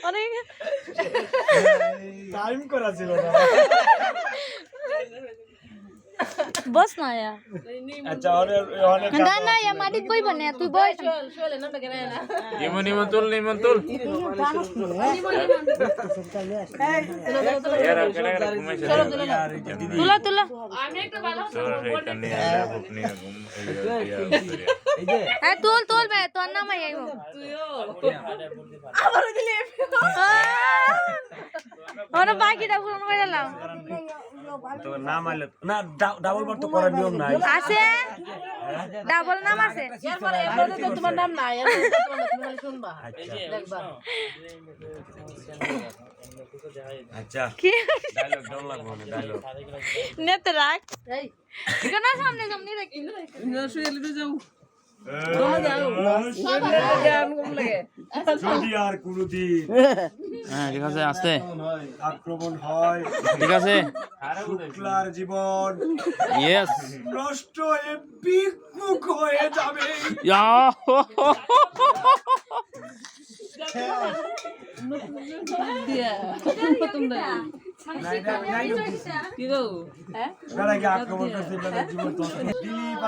অনেক টাইম করা ছিল না। বস না ইয়া আচ্ছা অনেক না না ইয়া মাটিত বইব না তুই বই নিমন্তুল তুলা তুলা হ্যাঁ তুল তুল বে তোর নাম আইবো আবার দিলি ওরা বাকিটা পূরণ করে দিলাম তো নাম আইলে না ডাবল বার তো করার নিয়ম নাই আছে ডাবল নাম আছে এরপরে তো তোমার নাম নাই তুমি খালি শুনবা দেখবা আচ্ছা কি ডায়লগ ডাউন লাগবে না ডায়লগ নেত রাখ এই কেন সামনে সামনে রাখি শুয়ে যাও যদি আর কোনদিন হ্যাঁ ঠিক আছে আস্তে আক্রমণ হয় ঠিক আছে শুক্লার জীবন ইয়েস নষ্ট হয়ে বিকুক হয়ে যাবে দিয়া তোমরা কি গো আক্রমণ করতে জীবন দিলীপ